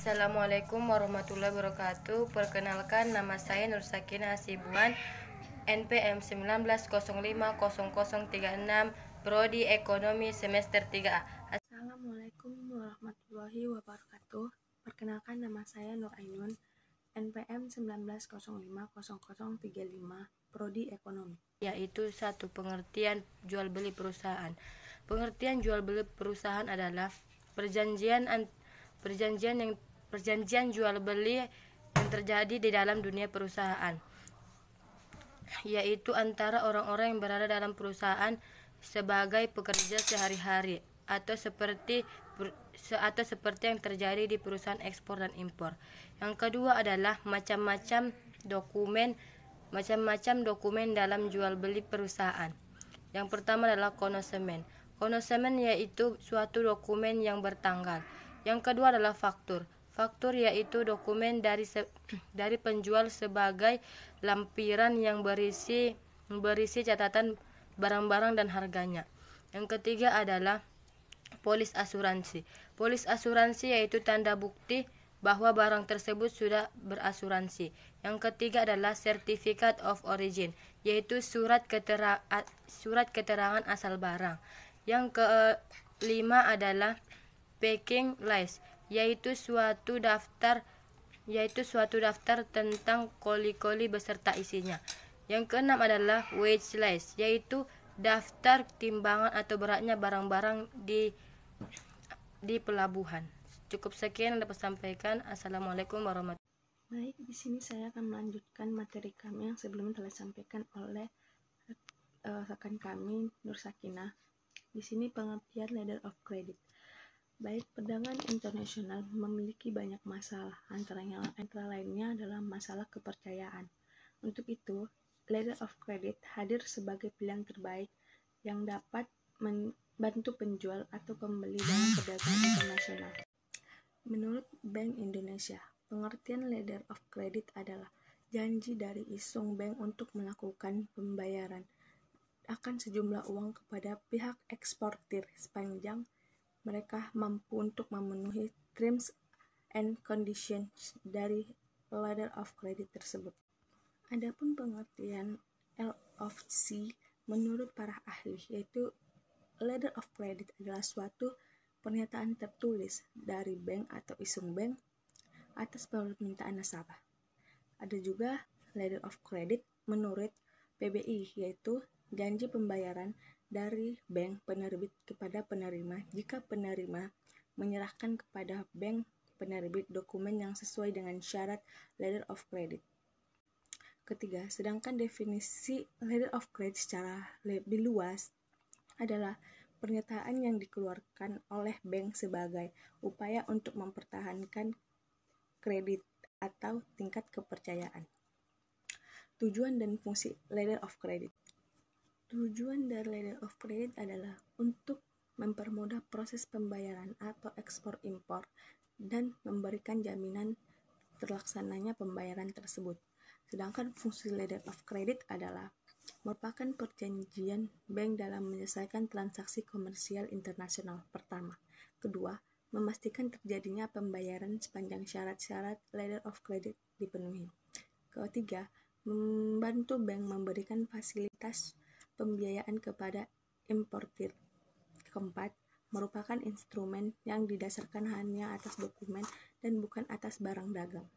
Assalamualaikum warahmatullahi wabarakatuh. Perkenalkan, nama saya Nur Sakinah Hasibuan, NPM 19050036, Prodi Ekonomi semester 3A. Assalamualaikum warahmatullahi wabarakatuh. Perkenalkan, nama saya Nur Ainun, NPM 19050035, Prodi Ekonomi. Yaitu satu, pengertian jual beli perusahaan. Pengertian jual beli perusahaan adalah perjanjian jual beli yang terjadi di dalam dunia perusahaan, yaitu antara orang-orang yang berada dalam perusahaan sebagai pekerja sehari-hari atau seperti yang terjadi di perusahaan ekspor dan impor. Yang kedua adalah macam-macam dokumen dalam jual beli perusahaan. Yang pertama adalah konosemen. Konosemen yaitu suatu dokumen yang bertanggal. Yang kedua adalah faktur. Faktur yaitu dokumen dari penjual sebagai lampiran yang berisi catatan barang-barang dan harganya. Yang ketiga adalah polis asuransi. Polis asuransi yaitu tanda bukti bahwa barang tersebut sudah berasuransi. Yang ketiga adalah certificate of origin, yaitu surat keterangan asal barang. Yang kelima adalah packing list, yaitu suatu daftar tentang koli-koli beserta isinya. Yang keenam adalah weight list, yaitu daftar timbangan atau beratnya barang-barang di pelabuhan. Cukup sekian yang dapat sampaikan. Assalamualaikum warahmatullahi wabarakatuh. Baik, di sini saya akan melanjutkan materi kami yang sebelumnya telah disampaikan oleh rekan kami Nur Sakinah. Di sini pengertian letter of credit. Baik, perdagangan internasional memiliki banyak masalah, antara lainnya adalah masalah kepercayaan. Untuk itu, letter of credit hadir sebagai pilihan terbaik yang dapat membantu penjual atau pembeli dalam perdagangan internasional. Menurut Bank Indonesia, pengertian letter of credit adalah janji dari isung bank untuk melakukan pembayaran akan sejumlah uang kepada pihak eksportir sepanjang mereka mampu untuk memenuhi terms and conditions dari letter of credit tersebut. Adapun pengertian LOC menurut para ahli, yaitu letter of credit adalah suatu pernyataan tertulis dari bank atau isung bank atas permintaan nasabah. Ada juga letter of credit menurut PBI, yaitu janji pembayaran dari bank penerbit kepada penerima jika penerima menyerahkan kepada bank penerbit dokumen yang sesuai dengan syarat letter of credit. Ketiga, sedangkan definisi letter of credit secara lebih luas adalah pernyataan yang dikeluarkan oleh bank sebagai upaya untuk mempertahankan kredit atau tingkat kepercayaan. Tujuan dan fungsi letter of credit. Tujuan dari letter of credit adalah untuk mempermudah proses pembayaran atau ekspor impor dan memberikan jaminan terlaksananya pembayaran tersebut. Sedangkan fungsi letter of credit adalah merupakan perjanjian bank dalam menyelesaikan transaksi komersial internasional pertama. Kedua, memastikan terjadinya pembayaran sepanjang syarat-syarat letter of credit dipenuhi. Ketiga, membantu bank memberikan fasilitas pembiayaan kepada importir. Keempat, merupakan instrumen yang didasarkan hanya atas dokumen dan bukan atas barang dagang.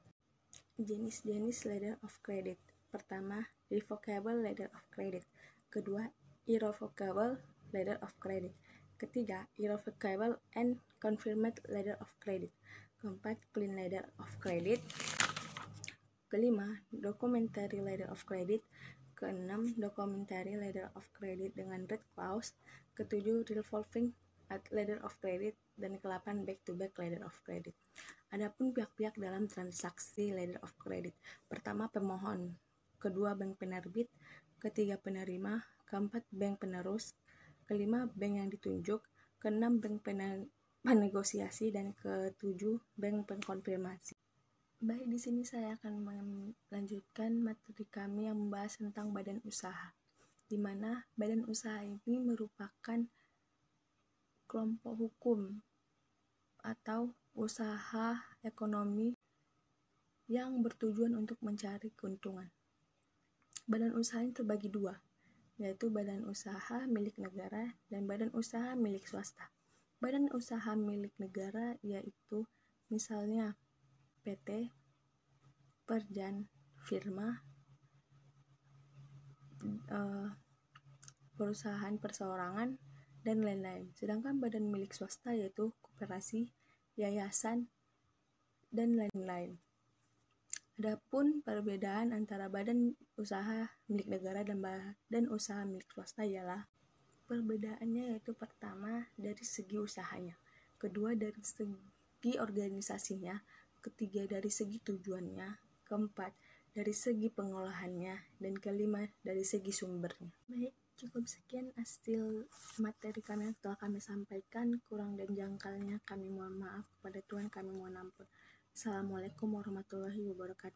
Jenis-jenis letter of credit. Pertama, revocable letter of credit. Kedua, irrevocable letter of credit. Ketiga, irrevocable and confirmed letter of credit. Keempat, clean letter of credit. Kelima, documentary letter of credit. Keenam, documentary letter of credit dengan red clause. Ketujuh, revolving letter of credit. Dan ke-8, back-to-back letter of credit. Adapun pihak-pihak dalam transaksi letter of credit. Pertama, pemohon. Kedua, bank penerbit. Ketiga, penerima. Keempat, bank penerus. Kelima, bank yang ditunjuk. Keenam, bank penegosiasi. Dan ketujuh, bank pengkonfirmasi. Baik, di sini saya akan melanjutkan materi kami yang membahas tentang badan usaha, di mana badan usaha ini merupakan kelompok hukum atau usaha ekonomi yang bertujuan untuk mencari keuntungan. Badan usaha ini terbagi dua, yaitu badan usaha milik negara dan badan usaha milik swasta. Badan usaha milik negara yaitu misalnya PT, Perjan, firma, perusahaan perseorangan, dan lain-lain. Sedangkan badan milik swasta yaitu koperasi, yayasan, dan lain-lain. Adapun perbedaan antara badan usaha milik negara dan badan usaha milik swasta ialah perbedaannya yaitu pertama dari segi usahanya, kedua dari segi organisasinya, ketiga dari segi tujuannya, keempat dari segi pengolahannya, dan kelima dari segi sumbernya. Baik, cukup sekian hasil materi kami yang telah kami sampaikan. Kurang dan jangkalnya kami mohon maaf, kepada Tuhan kami mohon ampun. Assalamualaikum warahmatullahi wabarakatuh.